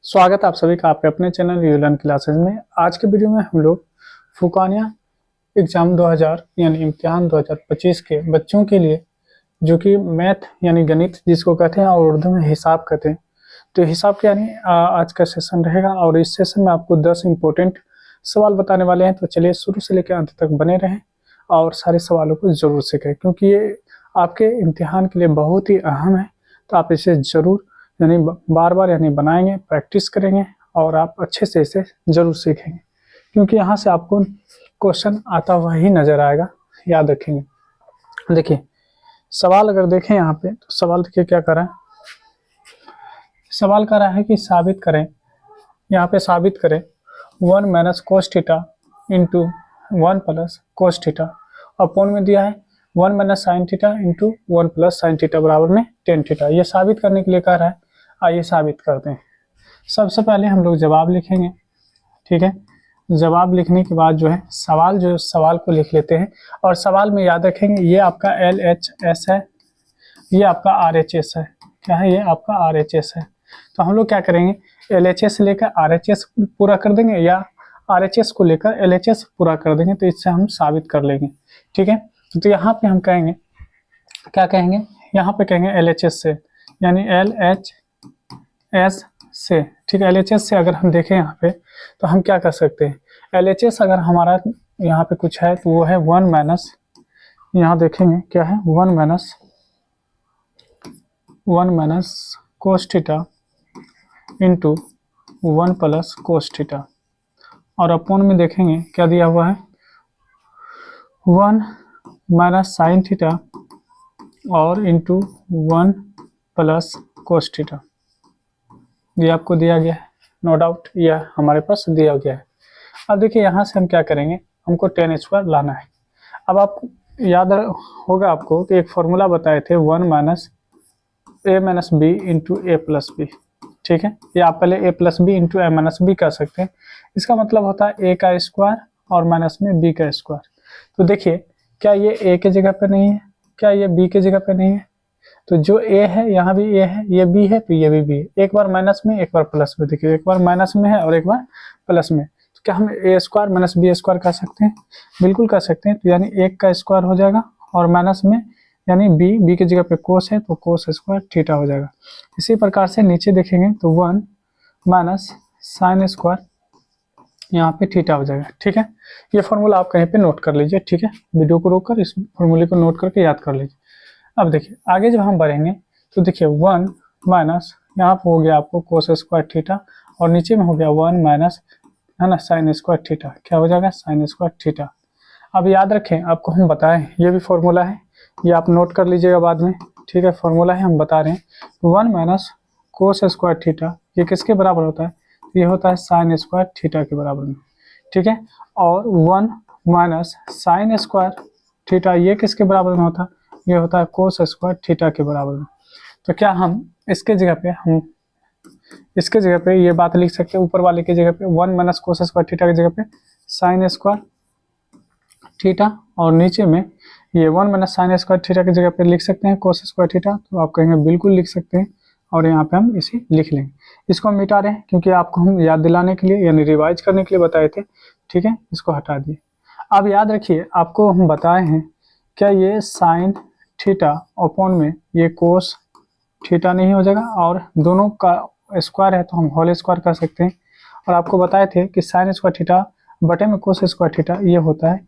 स्वागत है आप सभी का आपके अपने चैनल यू लर्न क्लासेस में। आज के वीडियो में हम लोग फुकानिया एग्जाम 2000 यानी इम्तिहान 2025 के बच्चों के लिए जो कि मैथ यानी गणित जिसको कहते हैं और उर्दू में हिसाब कहते हैं, तो हिसाब के यानी आज का सेशन रहेगा और इस सेशन में आपको 10 इम्पोर्टेंट सवाल बताने वाले हैं। तो चलिए शुरू से लेकर अंत तक बने रहें और सारे सवालों को ज़रूर सीखें क्योंकि ये आपके इम्तिहान के लिए बहुत ही अहम है। तो आप इसे ज़रूर यानी बार बार यानी बनाएंगे, प्रैक्टिस करेंगे और आप अच्छे से इसे ज़रूर सीखेंगे क्योंकि यहाँ से आपको क्वेश्चन आता हुआ ही नज़र आएगा, याद रखेंगे। देखिए सवाल अगर देखें यहाँ पे तो सवाल देखिए क्या कर रहा है। सवाल कर रहा है कि साबित करें, यहाँ पे साबित करें 1 minus cos theta into 1 plus cos theta upon में दिया है 1 minus sine theta into 1 plus sine theta बराबर में टेन थीटा। ये साबित करने के लिए कह रहा है, आइए साबित करते हैं। सबसे पहले हम लोग जवाब लिखेंगे, ठीक है। जवाब लिखने के बाद जो है सवाल को लिख लेते हैं और सवाल में याद रखेंगे ये आपका LHS है, ये आपका RHS है। क्या है? ये आपका RHS है। तो हम लोग क्या करेंगे, LHS लेकर RHS पूरा कर देंगे या RHS को लेकर LHS पूरा कर देंगे, तो इससे हम साबित कर लेंगे, ठीक है। तो यहाँ पे हम कहेंगे, क्या कहेंगे, यहाँ पे कहेंगे LHS से यानी LHS से, ठीक है। LHS से अगर हम देखें यहाँ पे तो हम क्या कर सकते हैं, LHS अगर हमारा यहाँ पे कुछ है तो वो है 1 माइनस, यहाँ देखेंगे क्या है 1 minus cos theta into 1 plus cos theta और अपॉन में देखेंगे क्या दिया हुआ है 1 माइनस साइन थीटा और इंटू 1 प्लस कोस थीटा। ये आपको दिया गया है, नो डाउट यह हमारे पास दिया गया है। अब देखिए यहाँ से हम क्या करेंगे, हमको tan स्क्वायर लाना है। अब आप याद होगा आपको कि एक फॉर्मूला बताए थे 1 minus a minus b into a plus b, ठीक है। ये आप पहले a plus b into a minus b कर सकते हैं। इसका मतलब होता है a का स्क्वायर और माइनस में b का स्क्वायर। तो देखिए क्या ये a के जगह पे नहीं है, क्या ये b के जगह पे नहीं है, तो जो a है यहाँ भी a है, ये b है तो ये भी b है। एक बार माइनस में एक बार प्लस में, देखिए एक बार माइनस में है और एक बार प्लस में, तो क्या हम a square minus b square कर सकते हैं? बिल्कुल कर सकते हैं। तो यानी 1 का स्क्वायर हो जाएगा और माइनस में यानी b की जगह पे कोस है तो कोस स्क्वायर थीटा हो जाएगा। इसी प्रकार से नीचे देखेंगे तो 1 माइनस साइन स्क्वायर यहाँ पे थीटा हो जाएगा, ठीक है। ये फॉर्मूला आप कहीं पे नोट कर लीजिए, ठीक है। वीडियो को रोककर इस फॉर्मूले को नोट करके याद कर लीजिए। अब देखिए आगे जब हम बढ़ेंगे तो देखिए 1 माइनस यहाँ पे हो गया आपको कोस स्क्वायर थीटा और नीचे में हो गया 1 माइनस है ना साइन स्क्वायर थीटा, क्या हो जाएगा साइन स्क्वायर थीटा। अब याद रखें आपको हम बताएं ये भी फॉर्मूला है, ये आप नोट कर लीजिएगा बाद में, ठीक है। फॉर्मूला है हम बता रहे हैं 1 माइनस कोस स्क्वायर थीटा ये किसके बराबर होता है, ये होता है साइन स्क्वायर थीटा के बराबर में, ठीक है। और 1 माइनस साइन स्क्वायर थीटा ये किसके बराबर में होता है, ये होता है कोस स्क्वायर थीटा के बराबर में। तो क्या हम इसके जगह पे ये बात लिख सकते हैं, ऊपर वाले की जगह पे 1 माइनस कोस स्क्वायर थीटा की जगह पे साइन स्क्वायर थीटा और नीचे में ये 1 माइनस साइन स्क्वायर थीटा की जगह पे लिख सकते हैं कोस स्क्वायर थीटा। तो आप कहेंगे बिल्कुल लिख सकते हैं और यहाँ पे हम इसे लिख लेंगे। इसको हम मिटा रहे हैं क्योंकि आपको हम याद दिलाने के लिए यानी रिवाइज करने के लिए बताए थे, ठीक है। इसको हटा दिए। अब याद रखिए आपको हम बताए हैं क्या ये साइन थीटा अपॉन में ये कोस थीटा नहीं हो जाएगा और दोनों का स्क्वायर है तो हम होल स्क्वायर कर सकते हैं। और आपको बताए थे कि साइन स्क्वायर थीटा बटे में कोस स्क्वायर थीटा ये होता है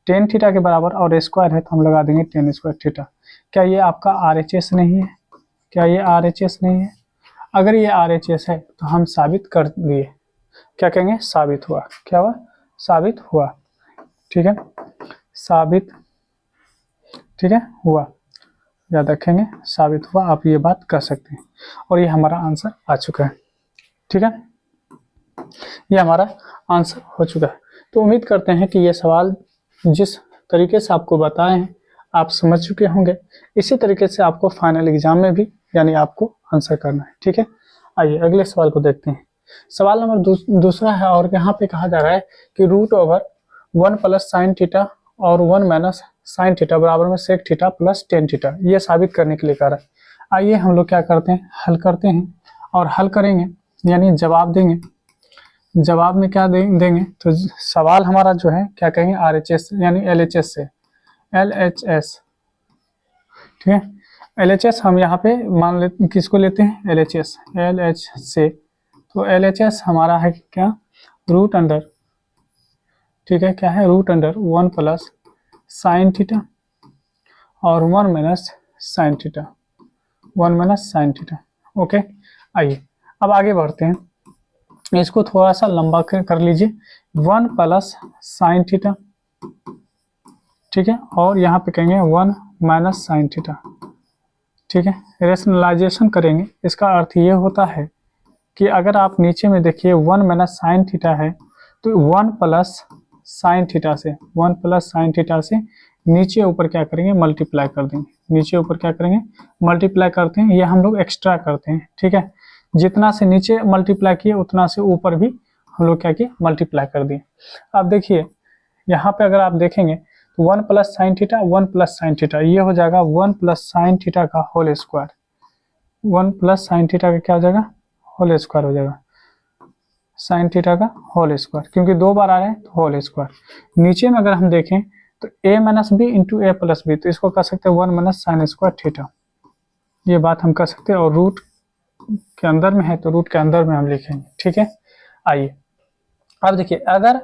टेन थीटा के बराबर और स्क्वायर है तो हम लगा देंगे टेन स्क्वायर थीटा। क्या ये आपका RHS नहीं है? क्या ये RHS नहीं है? अगर ये RHS है तो हम साबित कर दिए, क्या कहेंगे साबित हुआ। क्या हुआ? साबित हुआ, ठीक है। साबित, ठीक है, हुआ, याद रखेंगे साबित हुआ। आप ये बात कर सकते हैं और ये हमारा आंसर आ चुका है, ठीक है। ये हमारा आंसर हो चुका है। तो उम्मीद करते हैं कि ये सवाल जिस तरीके से आपको बताए हैं आप समझ चुके होंगे। इसी तरीके से आपको फाइनल एग्जाम में भी यानी आपको आंसर करना है, ठीक है। आइए अगले सवाल को देखते हैं। सवाल नंबर दूसरा है और यहाँ पे कहा जा रहा है कि √1 प्लस साइन थीटा और 1 माइनस साइन थीटा बराबर में sec theta plus tan theta, ये साबित करने के लिए कह रहा है। आइए हम लोग क्या करते हैं, हल करते हैं और हल करेंगे यानी जवाब देंगे। जवाब में क्या देंगे तो सवाल हमारा जो है क्या कहेंगे RHS यानी LHS से, LHS, ठीक है। LHS हम यहाँ पे मान लेते किसको लेते हैं LHS, LH से, तो LHS हमारा है क्या रूट अंडर, ठीक है, क्या है root under 1 plus sine theta और 1 minus sine theta, 1 minus sine theta. Okay, आइए अब आगे बढ़ते हैं, इसको थोड़ा सा लंबा कर लीजिए, 1 प्लस साइन थीटा, ठीक है, और यहाँ पे कहेंगे 1 माइनस साइन थीटा, ठीक है। रेशनलाइजेशन करेंगे, इसका अर्थ ये होता है कि अगर आप नीचे में देखिए 1 माइनस साइन थीटा है तो 1 प्लस साइन थीटा से, 1 प्लस साइन थीटा से नीचे ऊपर क्या करेंगे मल्टीप्लाई कर देंगे, नीचे ऊपर क्या करेंगे मल्टीप्लाई करते हैं, ये हम लोग एक्स्ट्रा करते हैं, ठीक है। जितना से नीचे मल्टीप्लाई किए उतना से ऊपर भी हम लोग क्या किए मल्टीप्लाई कर दिए। अब देखिए यहाँ पे अगर आप देखेंगे तो 1 plus sine theta 1 plus sine theta ये हो जाएगा 1 प्लस साइन थीटा का whole square, 1 plus sine theta का क्या हो जाएगा होल स्क्वायर हो जाएगा, साइन थीटा का होल स्क्वायर, क्योंकि 2 बार आ रहे हैं तो होल स्क्वायर। नीचे में अगर हम देखें तो a minus b into a plus b, तो इसको कर सकते हैं 1 माइनस साइन स्क्वायर थीटा, ये बात हम कर सकते हैं, और रूट के अंदर में है तो रूट के अंदर में हम लिखेंगे, ठीक है। आइए अब देखिए अगर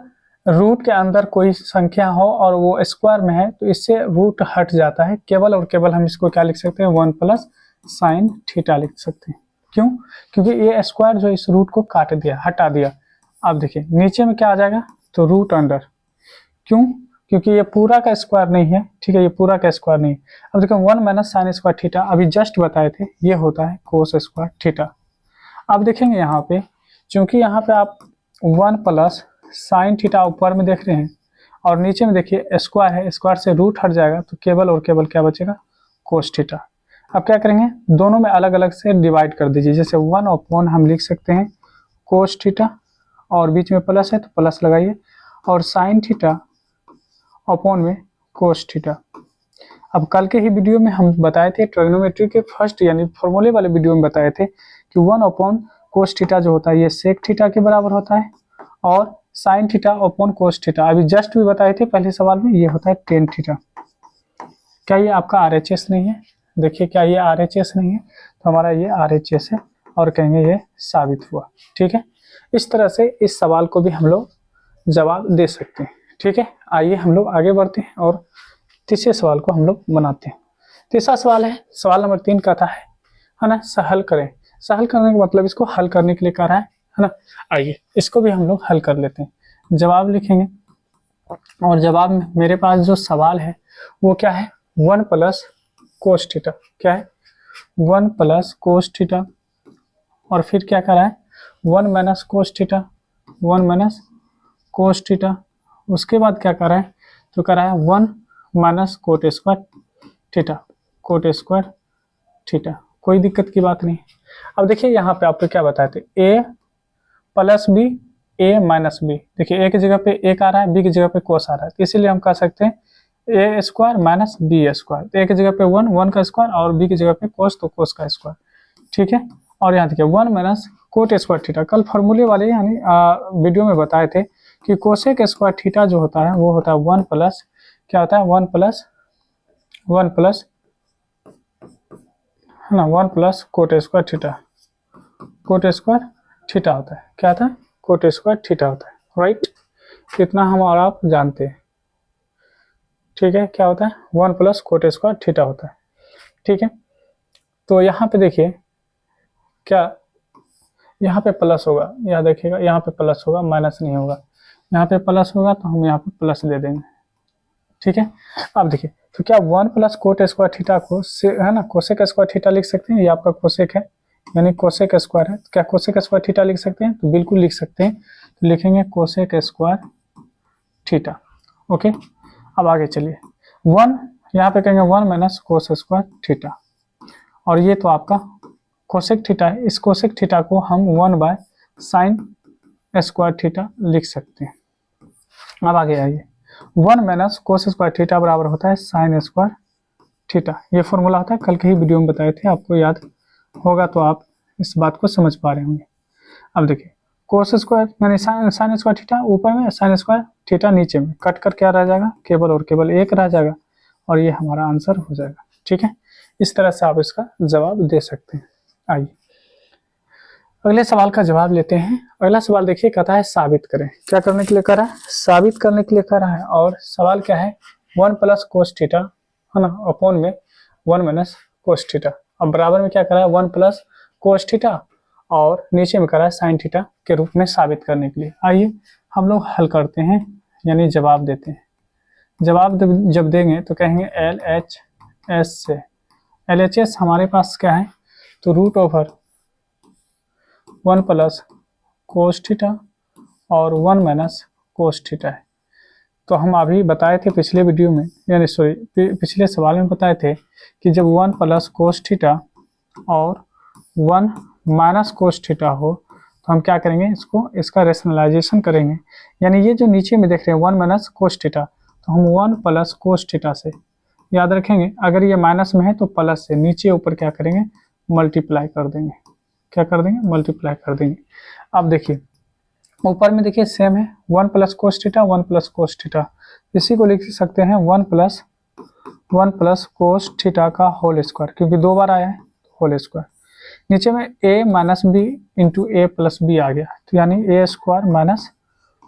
रूट के अंदर कोई संख्या हो और वो स्क्वायर में है तो इससे रूट हट जाता है, केवल और केवल हम इसको क्या लिख सकते हैं 1 प्लस साइन थीटा लिख सकते हैं। क्यों? क्योंकि ये स्क्वायर जो इस रूट को काट दिया, हटा दिया। अब देखिए नीचे में क्या आ जाएगा तो रूट अंडर, क्यों? क्योंकि ये पूरा का स्क्वायर नहीं है, ठीक है, ये पूरा का स्क्वायर नहीं है। अब देखो 1 माइनस साइन स्क्वायर थीटा अभी जस्ट बताए थे, ये होता है कोस स्क्वायर थीटा। अब देखेंगे यहाँ पे, क्योंकि यहाँ पे आप 1 प्लस साइन थीटा ऊपर में देख रहे हैं और नीचे में देखिए स्क्वायर है, स्क्वायर से रूट हट जाएगा तो केवल और केवल क्या बचेगा कोस थीटा। अब क्या करेंगे दोनों में अलग अलग से डिवाइड कर दीजिए, जैसे 1 अपॉन हम लिख सकते हैं कोस थीटा और बीच में प्लस है तो प्लस लगाइए, और साइन थीटा अपॉन में कोस थीटा। अब कल के ही वीडियो में हम बताए थे ट्रिग्नोमेट्री के फर्स्ट यानी फॉर्मूले वाले वीडियो में बताए थे कि 1 अपॉन कोस थीटा जो होता है ये सेक थीटा के बराबर होता है, और sine theta upon cos theta अभी जस्ट भी बताए थे पहले सवाल में, ये होता है टेन थीटा। क्या ये आपका RHS नहीं है? देखिए क्या ये RHS नहीं है? तो हमारा ये RHS है और कहेंगे ये साबित हुआ, ठीक है। इस तरह से इस सवाल को भी हम लोग जवाब दे सकते हैं, ठीक है। आइए हम लोग आगे बढ़ते हैं और तीसरे सवाल को हम लोग बनाते हैं। तीसरा सवाल है, सवाल नंबर 3 कहता है ना, सहल करें। सहल करने का मतलब इसको हल करने के लिए कह रहा है ना। आइए इसको भी हम लोग हल कर लेते हैं, जवाब लिखेंगे, और जवाब में मेरे पास जो सवाल है वो क्या है 1 प्लस कोस थीटा, क्या है 1 प्लस कोस थीटा, और फिर क्या कर रहा है 1 minus cos theta, 1 minus cos theta. उसके बाद क्या कर रहा है तो कर रहा है 1 minus cot square theta, coat square theta, कोई दिक्कत की बात नहीं। अब देखिए यहाँ पे आपको क्या बताए थे a plus b a minus b, देखिए a की जगह पे एक आ रहा है, b की जगह पे कोस आ रहा है, तो इसीलिए हम कह सकते हैं a square minus b square, तो a की जगह पे 1 का स्क्वायर और b की जगह पे कोस तो कोस का स्क्वायर, ठीक है। और यहाँ देखिए 1 माइनस कोट स्क्वायर थीटा, कल फॉर्मूले वाले यानी वीडियो में बताए थे कि कोसेक स्क्वायर थीटा जो होता है वो होता है 1 प्लस क्या होता है 1 प्लस है ना 1 plus cot square theta, coat square theta होता है, क्या था कोट स्क्वायर थीटा होता है, राइट। इतना हम और आप जानते हैं, ठीक है, क्या होता है 1 प्लस कोट स्क्वायर थीटा होता है, ठीक है। तो यहाँ पे देखिए क्या यहाँ पे प्लस होगा, यहाँ देखिएगा यहाँ पे प्लस होगा माइनस नहीं होगा, यहाँ पे प्लस होगा तो हम यहाँ पे प्लस दे देंगे, ठीक है। अब देखिए तो क्या 1 प्लस कोट स्क्वायर थीटा को है ना कोसेक स्क्वायर थीटा लिख सकते हैं, ये आपका कोसेक है यानी कोसेक स्क्वायर है, क्या कोसेक स्क्वायर थीटा लिख सकते हैं? तो बिल्कुल लिख सकते हैं, तो लिखेंगे कोसेक स्क्वायर थीटा, ओके। अब आगे चलिए 1 यहाँ पे कहेंगे 1 माइनस कोस स्क्वायर थीटा, और ये तो आपका कोसेक थीटा है, इस कोसेक थीटा को हम 1 बाय साइन स्क्वायर थीटा लिख सकते हैं। अब आगे आइए 1 माइनस कोस स्क्वायर थीटा बराबर होता है साइन स्क्वायर थीटा, ये फॉर्मूला होता है, कल के ही वीडियो में बताए थे, आपको याद होगा तो आप इस बात को समझ पा रहे होंगे। अब देखिए कोस स्क्वायर यानी साइन स्क्वायर थीटा ऊपर में, साइन स्क्वायर थीटा नीचे में, कट कर क्या रह जाएगा, केवल और केवल एक रह जाएगा और ये हमारा आंसर हो जाएगा। ठीक है, इस तरह से आप इसका जवाब दे सकते हैं। आइए अगले सवाल का जवाब लेते हैं। अगला सवाल देखिए, कहता है साबित करें। क्या करने के लिए कह रहा है, साबित करने के लिए कह रहा है। और सवाल क्या है, 1 प्लस कोस थीटा है ना, अपॉन में 1 माइनस कोस थीटा। अब बराबर में क्या कर रहा है, 1 प्लस कोस थीटा और नीचे में कर रहा है साइन थीटा के रूप में साबित करने के लिए। आइए हम लोग हल करते हैं, यानी जवाब देते हैं। जवाब जब देंगे तो कहेंगे LHS से, LHS हमारे पास क्या है, तो root over 1 plus cos theta और 1 माइनस कोस थीटा है। तो हम अभी बताए थे पिछले वीडियो में, यानी सॉरी पिछले सवाल में बताए थे कि जब 1 प्लस कोस थीटा और 1 माइनस कोस थीटा हो तो हम क्या करेंगे, इसका रेशनलाइजेशन करेंगे। यानी ये जो नीचे में देख रहे हैं 1 माइनस कोस थीटा, तो हम 1 प्लस कोस थीटा से याद रखेंगे, अगर ये माइनस में है तो प्लस से नीचे ऊपर क्या करेंगे, मल्टीप्लाई कर देंगे। क्या कर देंगे, मल्टीप्लाई कर देंगे। अब देखिए ऊपर में देखिए सेम है 1 plus cos theta 1 plus cos theta, इसी को लिख सकते हैं 1 प्लस कोस थीटा का होल स्क्वायर, क्योंकि 2 बार आया है होल स्क्वायर। नीचे में a minus b into a plus b आ गया, तो यानी a square minus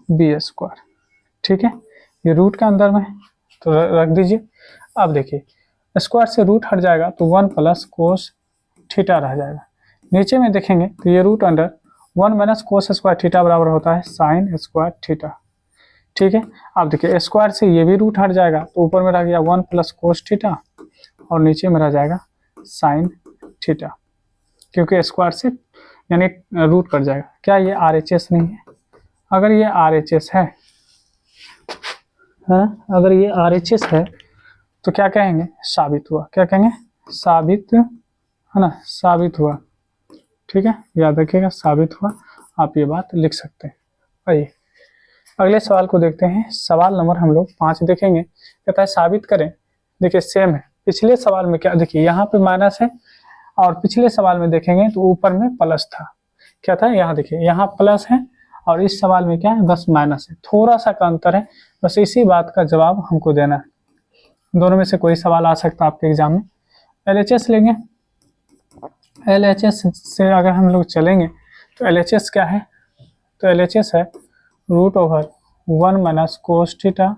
b square. ठीक है, ये रूट के अंदर में है तो रख दीजिए। अब देखिए स्क्वायर से रूट हट जाएगा तो 1 प्लस कोस थीटा रह जाएगा। नीचे में देखेंगे तो ये root under 1 minus cos square theta बराबर होता है साइन स्क्वायर थीटा। ठीक है, अब देखिए स्क्वायर से ये भी रूट हट जाएगा तो ऊपर में रह गया 1 प्लस कोस थीटा और नीचे में रह जाएगा साइन थीटा, क्योंकि स्क्वायर से यानी रूट कट जाएगा। क्या ये RHS नहीं है? अगर ये RHS है, अगर ये RHS है तो क्या कहेंगे, साबित हुआ। क्या कहेंगे, साबित, है ना, साबित हुआ। ठीक है, याद रखिएगा साबित हुआ, आप ये बात लिख सकते हैं। आइए अगले सवाल को देखते हैं। सवाल नंबर हम लोग 5 देखेंगे। कहता है साबित करें। देखिए सेम है, पिछले सवाल में क्या, देखिए यहाँ पे माइनस है और पिछले सवाल में देखेंगे तो ऊपर में प्लस था। क्या था, यहाँ देखिए यहाँ प्लस है और इस सवाल में क्या है, बस माइनस है, थोड़ा सा का अंतर है। बस इसी बात का जवाब हमको देना है। दोनों में से कोई सवाल आ सकता है आपके एग्जाम में। LHS लेंगे, LHS से अगर हम लोग चलेंगे तो LHS क्या है, तो LHS है root over 1 minus cos theta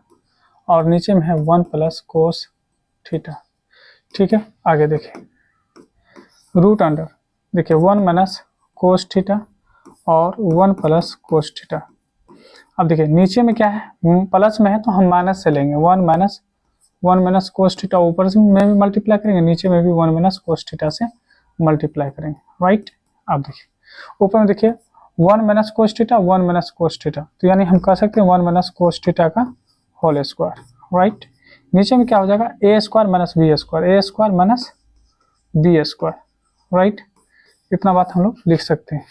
और नीचे में है 1 प्लस कोस थीटा। ठीक है, आगे देखिए रूट अंडर देखिए 1 माइनस कोस थीटा और 1 प्लस कोस थीटा। अब देखिए नीचे में क्या है, प्लस में है तो हम माइनस से लेंगे, 1 माइनस कोस थीटा ऊपर से में भी मल्टीप्लाई करेंगे, नीचे में भी 1 माइनस कोस थीटा से मल्टीप्लाई करेंगे। राइट, अब देखिए ऊपर में देखिए 1 minus cos theta 1 minus cos theta, तो यानी हम कह सकते हैं 1 माइनस कोस थीटा का होल स्क्वायर। राइट, नीचे में क्या हो जाएगा, a square minus b square, a square minus b square. Right, इतना बात हम लोग लिख सकते हैं।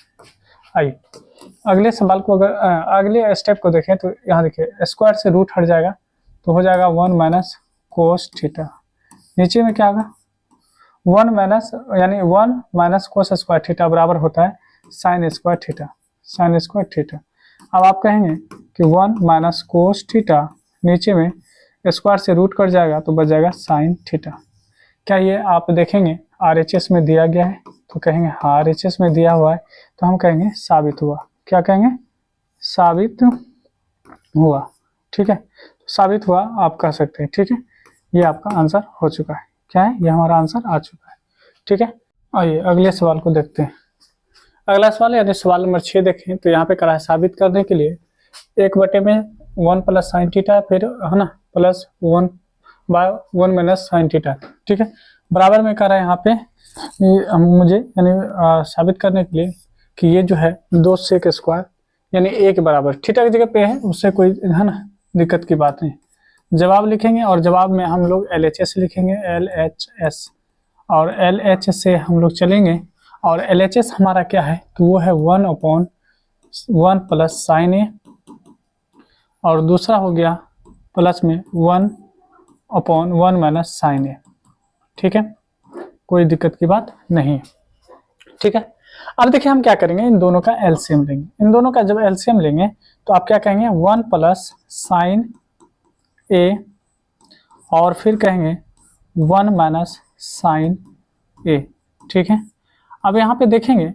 आइए अगले सवाल को, अगर अगले स्टेप को देखें तो यहाँ देखिए स्क्वायर से रूट हट जाएगा तो हो जाएगा 1 माइनस कोस थीटा। नीचे में क्या होगा, 1 माइनस यानी 1 माइनस कोस स्क्वायर थीटा बराबर होता है sign square theta, sign square theta. अब आप कहेंगे कि 1 माइनस कोस थीटा, नीचे में स्क्वायर से रूट कट जाएगा तो बच जाएगा साइन थीटा। क्या ये आप देखेंगे RHS में दिया गया है, तो कहेंगे हाँ RHS में दिया हुआ है, तो हम कहेंगे साबित हुआ। क्या कहेंगे, साबित हुआ। ठीक है, तो साबित हुआ आप कह सकते हैं। ठीक है, ये आपका आंसर हो चुका है। क्या है, ये हमारा आंसर आ चुका है। ठीक है, आइए अगले सवाल को देखते हैं। अगला सवाल यानी सवाल नंबर 6 देखें तो यहाँ पे करा है साबित करने के लिए 1/1 प्लस साइन थीटा, फिर है ना प्लस 1/1 माइनस साइन थीटा। ठीक है, बराबर में कह रहा है यहाँ पे मुझे यानी साबित करने के लिए कि ये जो है 2 सेक स्क्वायर यानी a के बराबर थीटा की जगह पे है, उससे कोई है ना दिक्कत की बात नहीं। जवाब लिखेंगे और जवाब में हम लोग LHS लिखेंगे, LHS, और LH से हम लोग चलेंगे और LHS हमारा क्या है, तो वो है 1/1 प्लस साइन ए और दूसरा हो गया प्लस में 1/1 माइनस साइन ए। ठीक है, कोई दिक्कत की बात नहीं है। ठीक है, अब देखिए हम क्या करेंगे, इन दोनों का एलसीएम लेंगे। इन दोनों का जब एलसीएम लेंगे तो आप क्या कहेंगे, 1 प्लस साइन ए और फिर कहेंगे 1 माइनस साइन ए। ठीक है, अब यहाँ पे देखेंगे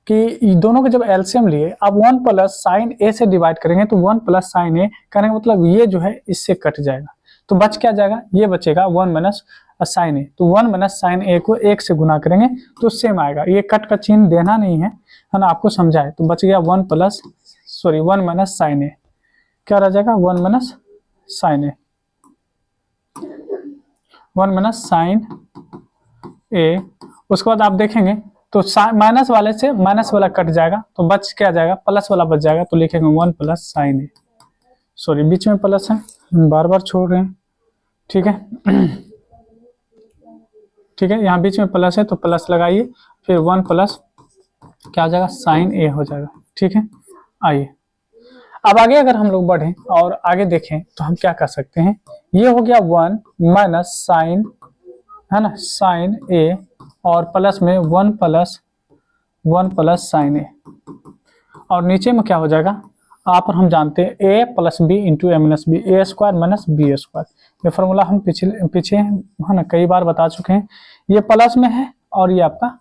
कि दोनों के जब एलसीएम लिए, अब 1 प्लस साइन ए से डिवाइड करेंगे तो 1 प्लस साइन ए करने का मतलब ये जो है इससे कट जाएगा, तो बच क्या जाएगा, ये बचेगा 1 माइनस साइन ए। तो 1 माइनस साइन ए को 1 से गुना करेंगे तो सेम आएगा, ये कट का चिन्ह देना नहीं है ना, आपको समझाए। तो बच गया 1 माइनस साइन ए, क्या रह जाएगा 1 माइनस साइन ए, 1 माइनस साइन ए। उसके बाद आप देखेंगे तो माइनस वाले से माइनस वाला कट जाएगा तो बच क्या जाएगा, प्लस वाला बच जाएगा। तो लिखेंगे 1 प्लस साइन ए, सॉरी बीच में प्लस है, बार बार छोड़ रहे हैं। ठीक है ठीक है, यहाँ बीच में प्लस है तो प्लस लगाइए, फिर 1 प्लस क्या हो जाएगा, साइन ए हो जाएगा। ठीक है, आइए अब आगे अगर हम लोग बढ़ें और आगे देखें तो हम क्या कर सकते हैं, ये हो गया 1 माइनस साइन, है ना, साइन ए और प्लस में 1 प्लस साइन ए, और नीचे में क्या हो जाएगा, आप और हम जानते हैं ए plus b into a minus B, A square minus b square. ये फॉर्मूला हम पीछे है ना कई बार बता चुके हैं। ये प्लस में है और ये आपका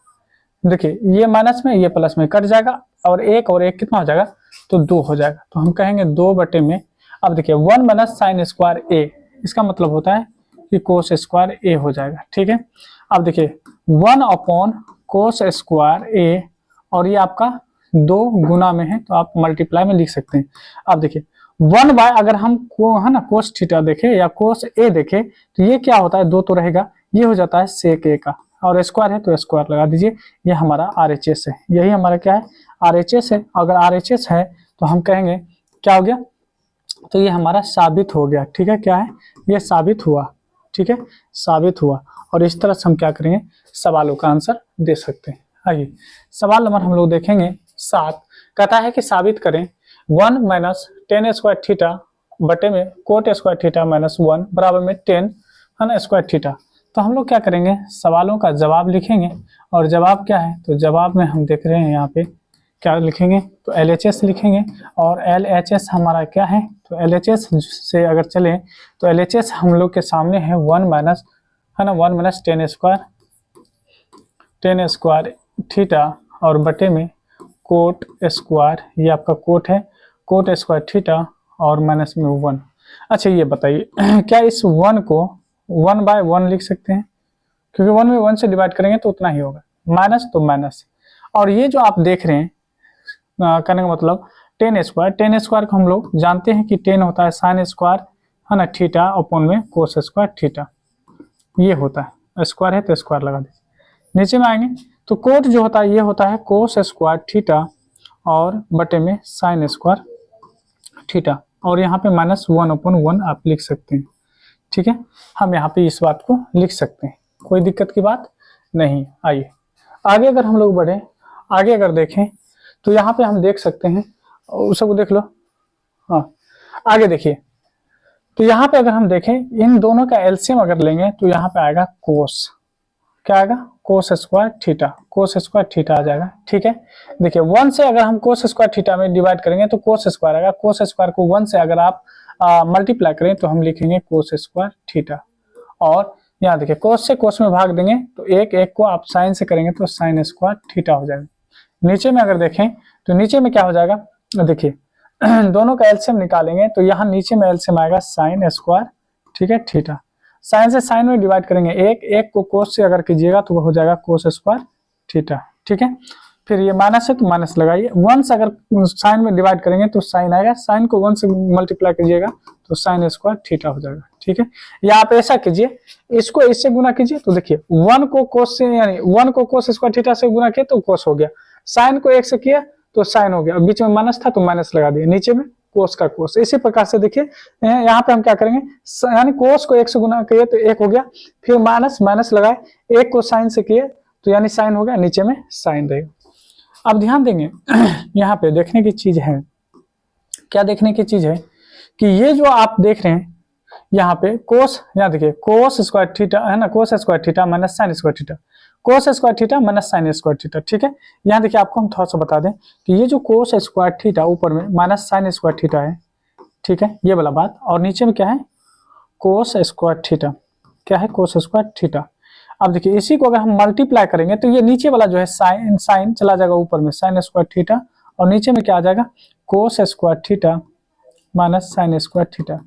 देखिए ये माइनस में, ये प्लस में कट जाएगा और एक कितना हो जाएगा, तो 2 हो जाएगा। तो हम कहेंगे 2 बटे में, अब देखिए 1 माइनस साइन स्क्वायर ए, इसका मतलब होता है कि कोस स्क्वायर ए हो जाएगा। ठीक है, अब देखिए 1 अपॉन कोस स्क्वायर ए, और ये आपका 2 गुना में है तो आप मल्टीप्लाई में लिख सकते हैं। अब देखिए 1 बाय, अगर हम को है ना कोस थीटा देखे या कोस ए देखे तो ये क्या होता है, 2 तो रहेगा, ये हो जाता है सेक ए का, और स्क्वायर है तो स्क्वायर लगा दीजिए। ये हमारा आरएचएस है, यही हमारा क्या है, आरएचएस है। अगर आरएचएस है तो हम कहेंगे क्या हो गया, तो ये हमारा साबित हो गया। ठीक है, क्या है, ये साबित हुआ। ठीक है, साबित हुआ। और इस तरह से हम क्या करेंगे, सवालों का आंसर दे सकते हैं। आइए सवाल नंबर हम लोग देखेंगे 7, कहता है कि साबित करें 1 माइनस टेन स्क्वायर थीटा बटे में कोट स्क्वायर थीटा माइनस 1 बराबर में 10 है ना स्क्वायर थीटा। तो हम लोग क्या करेंगे, सवालों का जवाब लिखेंगे, और जवाब क्या है, तो जवाब में हम देख रहे हैं यहाँ पे क्या लिखेंगे, तो LHS लिखेंगे। और LHS हमारा क्या है, तो LHS से अगर चले तो LHS हम लोग के सामने है 1 माइनस, है ना 1 माइनस टेन स्क्वायर थीटा और बटे में कोट स्क्वायर, ये आपका कोट है, कोट स्क्वायर थीटा और माइनस में 1। अच्छा ये बताइए क्या इस 1 को 1 बाय 1 लिख सकते हैं, क्योंकि 1 में 1 से डिवाइड करेंगे तो उतना ही होगा, माइनस तो माइनस। और ये जो आप देख रहे हैं करने का मतलब टेन स्क्वायर को हम लोग जानते हैं कि 10 होता है साइन स्क्वायर, है ना थीटा अपॉन में कोस स्क्वायर थीटा, ये होता है, स्क्वायर है तो स्क्वायर लगा दीजिए। नीचे में आएंगे तो कोट जो होता है ये होता है कोस स्क्वायर थीटा और बटे में साइन स्क्वायर थीटा, और यहाँ पे माइनस 1/1 आप लिख सकते हैं। ठीक है, हम यहाँ पे इस बात को लिख सकते हैं, कोई दिक्कत की बात नहीं। आइए आगे अगर हम लोग बढ़े, आगे अगर देखें तो यहाँ पे हम देख सकते हैं, उस सबको देख लो। हाँ आगे देखिए, तो यहाँ पे अगर हम देखें इन दोनों का एलसीएम अगर लेंगे तो यहाँ पे आएगा कोस, क्या आएगा, cos square theta, cos square theta आ जाएगा। ठीक है, देखिए 1 से अगर हम कोस स्क्वायर थीटा में डिवाइड करेंगे तो कोस स्क्वायर आएगा, कोस स्क्वायर को 1 से अगर आप मल्टीप्लाई करें तो हम लिखेंगे कोस स्क्वायर थीटा। और यहाँ देखिए कोस से कोस में भाग देंगे तो एक को आप साइन से करेंगे तो साइन स्क्वायर थीटा हो जाएगा। नीचे में अगर देखें तो नीचे में क्या हो जाएगा, देखिए दोनों का एलसीएम निकालेंगे तो यहाँ नीचे में एलसीएम आएगा साइन स्क्वायर, ठीक है थीटा। साइन से साइन में डिवाइड करेंगे, एक को कोस से अगर कीजिएगा तो वो हो जाएगा कोस स्क्वायर थीटा। ठीक है, फिर ये माइनस है तो माइनस लगाइए, 1 से अगर साइन में डिवाइड करेंगे तो साइन आएगा, साइन को 1 से मल्टीप्लाई कीजिएगा तो साइन स्क्वायर थीटा हो जाएगा। ठीक है, या आप ऐसा कीजिए, इसको इससे गुना कीजिए तो देखिए 1 को कोस से, यानी 1 को कोस स्क्वायर थीटा से गुना किया तो कोस हो गया, साइन को 1 से किया तो साइन हो गया, बीच में माइनस था तो माइनस लगा दिया, नीचे में कोस का कोस। इसी प्रकार से देखिए यहाँ पे हम क्या करेंगे, यानी कोस को 1 से गुना किए तो 1 हो गया, फिर माइनस माइनस लगाए, 1 को साइन से किए तो यानी साइन हो गया, नीचे में साइन रहेगा। अब ध्यान देंगे यहाँ पे देखने की चीज है, क्या देखने की चीज है कि ये जो आप देख रहे हैं यहाँ पे कोस, यहाँ देखिए कोस स्क्वायर थीटा है ना, कोस square theta minus sign square theta, cos square theta minus sign square theta. ठीक है, यहाँ देखिए आपको हम थोड़ा सा बता दें कि ये जो कोस स्क्वायर थीटा ऊपर में माइनस साइन स्क्वायर थीटा है, ठीक है, ये वाला बात, और नीचे में क्या है, कोस स्क्वायर थीटा। क्या है, कोस स्क्वायर थीटा। अब देखिए इसी को अगर हम मल्टीप्लाई करेंगे तो ये नीचे वाला जो है साइन साइन चला जाएगा ऊपर में साइन स्क्वायर थीटा, और नीचे में क्या आ जाएगा, कोस square theta minus sign square theta.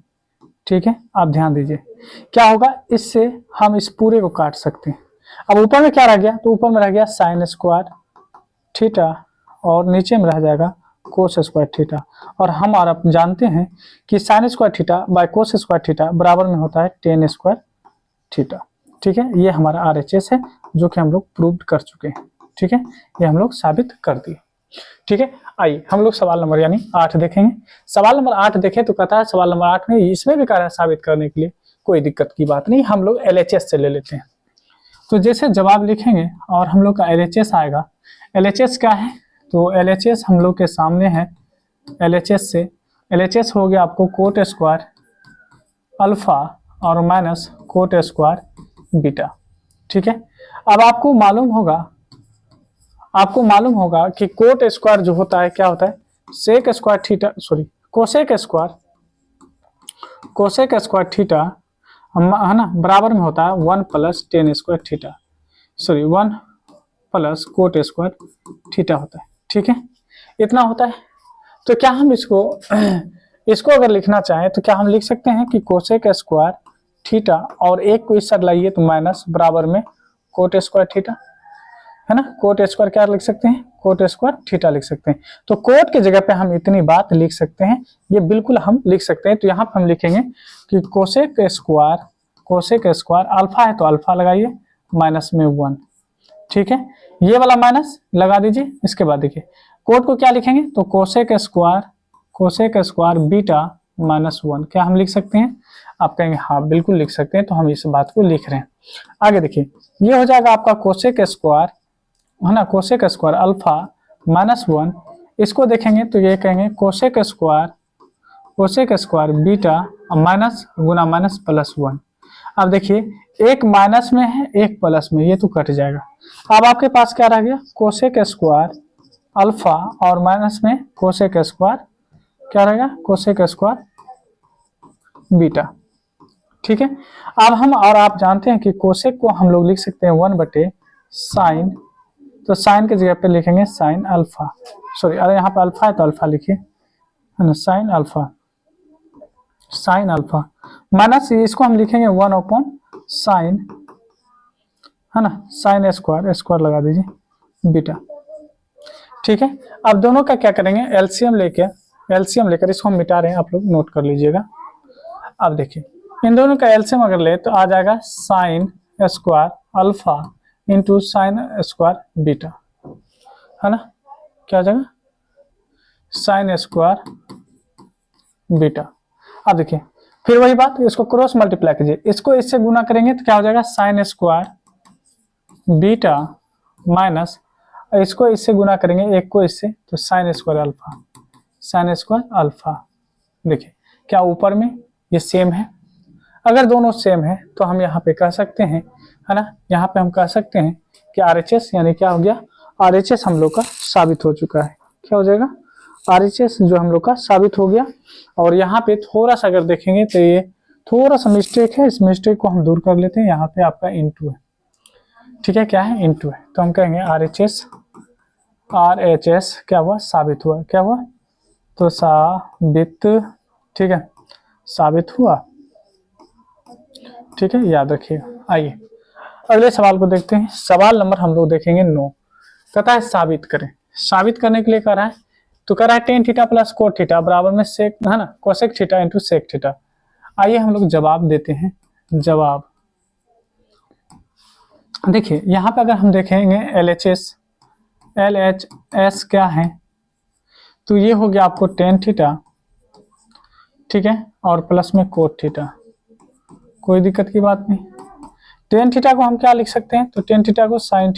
ठीक है, आप ध्यान दीजिए क्या होगा, इससे हम इस पूरे को काट सकते हैं। अब ऊपर में क्या रह गया, तो ऊपर में रह गया साइन स्क्वायर थीटा और नीचे में रह जाएगा कोस स्क्वायर थीटा। और हम और आप जानते हैं कि sign square theta by cos square theta बराबर में होता है टेन स्क्वायर थीटा। ठीक है, ये हमारा RHS है जो कि हम लोग प्रूव कर चुके हैं। ठीक है, ये हम लोग साबित कर दिए। ठीक है, आइए हम लोग सवाल नंबर यानी 8 देखेंगे। सवाल नंबर 8 देखें तो कहता है सवाल नंबर 8 में इसमें भी कह रहा है साबित करने के लिए, कोई दिक्कत की बात नहीं, हम लोग LHS से ले लेते हैं। तो जैसे जवाब लिखेंगे और हम लोग का LHS आएगा। LHS क्या है, तो LHS हम लोग के सामने है। LHS हो गया आपको कोट स्क्वायर अल्फा और माइनस कोट स्क्वायर बीटा। ठीक है, अब आपको मालूम होगा कि कोट स्क्वायर जो होता है क्या होता है, sec square theta, sorry cosec square theta है ना, बराबर में होता है 1 plus tan square theta, sorry 1 plus cot square theta होता है। ठीक है, इतना होता है। तो क्या हम इसको अगर लिखना चाहें तो क्या हम लिख सकते हैं कि कोसेक स्क्वायर थीटा और एक को इस साइड लाइए तो माइनस बराबर में कोट स्क्वायर थीटा, है ना, कोट स्क्वायर क्या लिख सकते हैं, कोट स्क्वायर थीटा लिख सकते हैं। तो कोट की जगह पे हम इतनी बात लिख सकते हैं, ये बिल्कुल हम लिख सकते हैं। तो यहाँ पे हम लिखेंगे कि कोसेक स्क्वायर अल्फा है तो अल्फा लगाइए माइनस में 1। ठीक है, ये वाला माइनस लगा दीजिए। इसके बाद देखिए कोट को क्या लिखेंगे, तो कोसेक स्क्वायर बीटा माइनस 1। क्या हम लिख सकते हैं, आप कहेंगे हाँ बिल्कुल लिख सकते हैं, तो हम इस बात को लिख रहे हैं। आगे देखिए ये हो जाएगा आपका कोसेक स्क्वायर, है ना, कोसेक स्क्वायर अल्फा माइनस 1। इसको देखेंगे तो ये कहेंगे कोसेक स्क्वायर बीटा माइनस गुना माइनस प्लस 1। अब देखिए एक माइनस में है एक प्लस में, ये तो कट जाएगा। अब आपके पास क्या रह गया, कोसेक स्क्वायर अल्फा और माइनस में कोसेक स्क्वायर क्या रहेगा, कोसेक स्क्वायर बीटा। ठीक है, अब हम और आप जानते हैं कि कोसेक को हम लोग लिख सकते हैं 1/साइन, तो साइन की जगह पे लिखेंगे साइन अल्फा, सॉरी अरे यहाँ पे अल्फा है तो अल्फा लिखिए, है ना, साइन अल्फा माइनस इसको हम लिखेंगे 1/साइन, है ना, साइन स्क्वायर लगा दीजिए बीटा। ठीक है, अब दोनों का क्या करेंगे, एलसीएम लेकर इसको हम मिटा रहे हैं, आप लोग नोट कर लीजिएगा। अब देखिए इन दोनों का एलसीएम अगर ले तो आ जाएगा sine square alpha into sine square beta, है ना, क्या आ जाएगा साइन स्क्वायर बीटा। अब देखिए फिर वही बात, इसको क्रॉस मल्टीप्लाई कीजिए, इसको इससे गुना करेंगे तो क्या हो जाएगा साइन स्क्वायर बीटा माइनस, इसको इससे गुना करेंगे एक को इससे तो साइन स्क्वायर अल्फा। देखिए क्या ऊपर में ये सेम है, अगर दोनों सेम है तो हम यहाँ पे कह सकते हैं, है ना, यहाँ पे हम कह सकते हैं कि RHS यानी क्या हो गया, RHS हम लोग का साबित हो चुका है। क्या हो जाएगा, RHS जो हम लोग का साबित हो गया। और यहाँ पे थोड़ा सा अगर देखेंगे तो ये थोड़ा सा मिस्टेक है, इस मिस्टेक को हम दूर कर लेते हैं। यहाँ पे आपका इनटू है, ठीक है, क्या है इनटू है, तो हम कहेंगे RHS क्या हुआ, साबित हुआ, क्या हुआ, तो साबित, ठीक है, साबित हुआ। ठीक है, याद रखिएगा। आइए अगले सवाल को देखते हैं। सवाल नंबर हम लोग देखेंगे 9। कहता है साबित करें। साबित करने के लिए कह रहा है, तो कह रहा है tan theta plus cot theta बराबर में सेक, है ना, cosec theta into sec theta. आइए हम लोग जवाब देते हैं। जवाब देखिए यहाँ पे अगर हम देखेंगे LHS क्या है, तो ये हो गया आपको टेन थीटा, ठीक है, और प्लस में कोट थीटा, कोई दिक्कत की बात नहीं। टेन थीटा को हम क्या लिख सकते हैं, तो टेन थीटा को साइन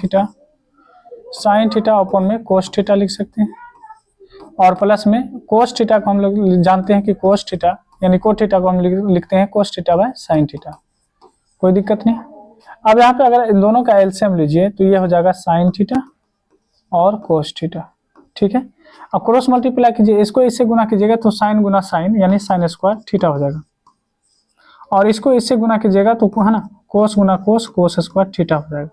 थीटा अपॉन में कोस थीटा लिख सकते हैं, और प्लस में कोस थीटा को हम लोग जानते हैं कि कोस थीटा यानी कोट थीटा को हम लिखते हैं cos theta by sine theta, कोई दिक्कत नहीं। अब यहाँ पे अगर इन दोनों का एलसीएम लीजिए तो ये हो जाएगा साइन थीटा और कोस थीटा, ठीक है। अब क्रॉस मल्टीप्लाई कीजिए, इसको इससे गुना कीजिएगा तो साइन गुना साइन यानी साइन स्क्वायर थीटा हो जाएगा, और इसको इससे गुना कीजिएगा तो है ना कोस गुना कोस, कोस स्क्वायर थीटा हो जाएगा।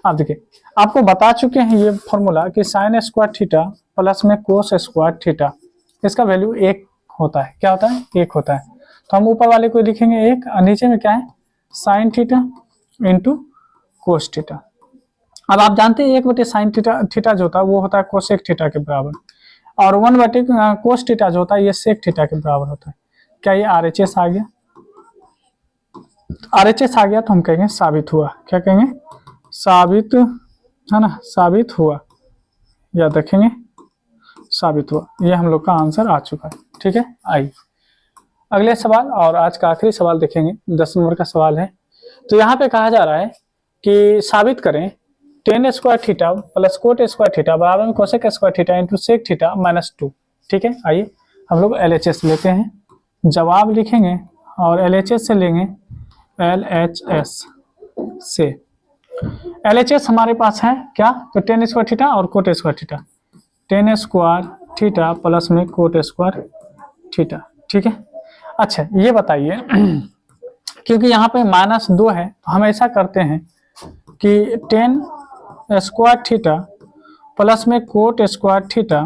अब देखिए आपको बता चुके हैं ये फॉर्मूला कि साइन स्क्वायर थीटा प्लस में कोस स्क्वायर थीटा, इसका वैल्यू 1 होता है। क्या होता है? 1 होता है। तो हम ऊपर वाले को लिखेंगे 1 और नीचे में क्या है sine theta into cos theta. अब आप जानते हैं 1 बटे साइन थीटा जो होता है वो होता है कोसेक थीटा के बराबर, और 1 बटे कोस थीटा जो होता है ये सेक थीटा के बराबर होता है। क्या ये RHS आ गया? RHS आ गया तो हम कहेंगे साबित हुआ। क्या कहेंगे? साबित, है ना, साबित हुआ, या देखेंगे साबित हुआ। ये हम लोग का आंसर आ चुका है, ठीक है। आइए अगले सवाल और आज का आखिरी सवाल देखेंगे, 10 नंबर का सवाल है। तो यहाँ पे कहा जा रहा है कि साबित करें tan square theta plus cot square theta बराबर में cosec square theta into sec theta minus 2, ठीक है। आइए हम लोग LHS लेते हैं, जवाब लिखेंगे और LHS से लेंगे, LHS से LHS हमारे पास है क्या? तो टेन स्क्वायर थीटा और coat square theta, ten square theta plus में कोट स्क्वायर थीटा, ठीक है। अच्छा ये बताइए क्योंकि यहाँ पे -2 है तो हम ऐसा करते हैं कि टेन स्क्वायर थीटा प्लस में कोट स्क्वायर थीटा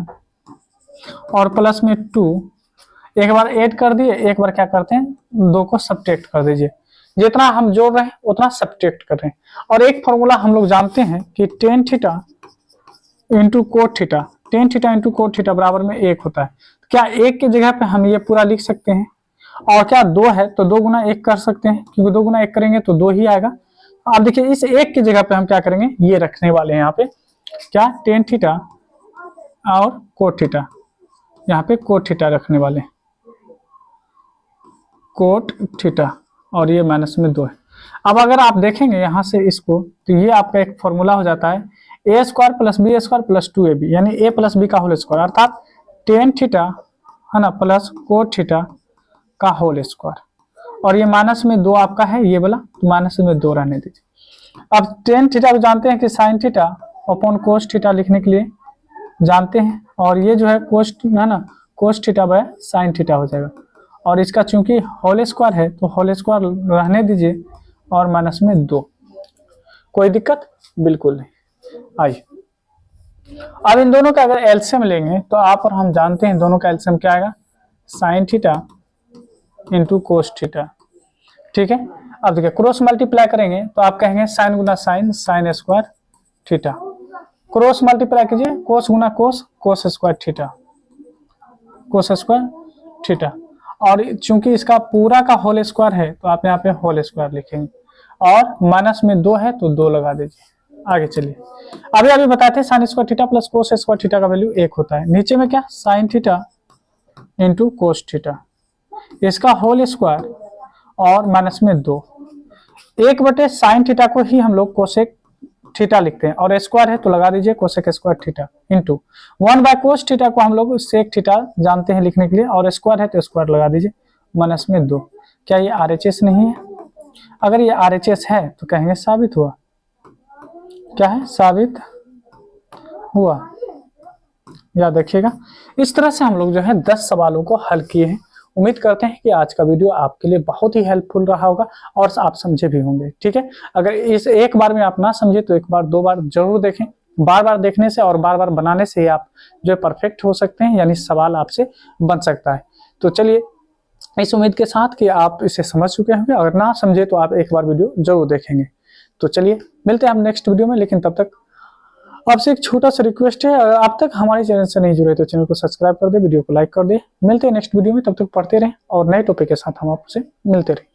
और प्लस में 2 एक बार ऐड कर दिए, एक बार क्या करते हैं 2 को सब्ट्रैक्ट कर दीजिए, जितना हम जोड़ रहे हैं उतना सब्ट्रैक्ट कर रहे हैं। और एक फॉर्मूला हम लोग जानते हैं कि tan theta into cot theta, tan theta into coat theta बराबर में 1 होता है। क्या 1 की जगह पे हम ये पूरा लिख सकते हैं? और क्या 2 है तो 2 गुना 1 कर सकते हैं, क्योंकि 2 गुना 1 करेंगे तो 2 ही आएगा। आप देखिए इस 1 की जगह पे हम क्या करेंगे, ये रखने वाले हैं यहाँ पे क्या, टेन थीटा और कोट थीटा, यहाँ पे कोट थीटा रखने वाले, कोट थीटा, और ये माइनस में 2 है। अब अगर आप देखेंगे यहाँ से इसको तो ये आपका एक फॉर्मूला हो जाता है a square plus b square plus 2ab यानी a प्लस बी का होल स्क्वायर, अर्थात टेन थीटा है ना प्लस कोट थीटा का होल स्क्वायर, और ये माइनस में 2 आपका है ये वाला, तो माइनस में 2 रहने दीजिए। अब टेन थीटा को जानते हैं कि sine theta upon cos theta लिखने के लिए जानते हैं, और ये जो है कोस है ना cos theta by sine theta हो जाएगा, और इसका चूंकि होल स्क्वायर है तो होल स्क्वायर रहने दीजिए, और माइनस में 2। कोई दिक्कत? बिल्कुल नहीं। आइए अब इन दोनों का अगर एलसीएम लेंगे तो आप और हम जानते हैं दोनों का एलसीएम क्या आएगा, sine theta into cos theta, ठीक है। अब देखिए क्रॉस मल्टीप्लाई करेंगे तो आप कहेंगे साइन गुना sine, sine square theta, cross multiply कीजिए कोस गुना cos, cos square theta, cos square theta, और चूंकि इसका पूरा का होल स्क्वायर है तो आप यहाँ पे होल स्क्वायर लिखेंगे, और माइनस में 2 है तो 2 लगा दीजिए। आगे चलिए, अभी अभी बताए थे sign square theta plus cos square theta का वैल्यू 1 होता है। नीचे में क्या, sine theta into cos theta, इसका होल स्क्वायर और माइनस में 2, 1 बटे साइन थीटा को ही हम लोग कोसेक थीटा लिखते हैं, और स्क्वायर है तो लगा दीजिए cosec square theta, into 1 by cos theta को हम लोग सेक थीटा जानते हैं लिखने के लिए, और स्क्वायर है तो स्क्वायर लगा दीजिए, माइनस में 2। क्या ये RHS नहीं है? अगर ये RHS है तो कहेंगे साबित हुआ। क्या है? साबित हुआ। याद रखिएगा, इस तरह से हम लोग जो है 10 सवालों को हल किए हैं। उम्मीद करते हैं कि आज का वीडियो आपके लिए बहुत ही हेल्पफुल रहा होगा और आप समझे भी होंगे, ठीक है। अगर इस एक बार में आप ना समझे तो 1 बार 2 बार जरूर देखें। बार बार देखने से और बार बार बनाने से आप जो है परफेक्ट हो सकते हैं, यानी सवाल आपसे बन सकता है। तो चलिए इस उम्मीद के साथ कि आप इसे समझ चुके होंगे, अगर ना समझे तो आप एक बार वीडियो जरूर देखेंगे। तो चलिए मिलते हैं हम नेक्स्ट वीडियो में, लेकिन तब तक आपसे एक छोटा सा रिक्वेस्ट है, अगर आप तक हमारे चैनल से नहीं जुड़े तो चैनल को सब्सक्राइब कर दे, वीडियो को लाइक कर दे। मिलते हैं नेक्स्ट वीडियो में, तब तक पढ़ते रहें और नए टॉपिक के साथ हम आपसे मिलते रहें।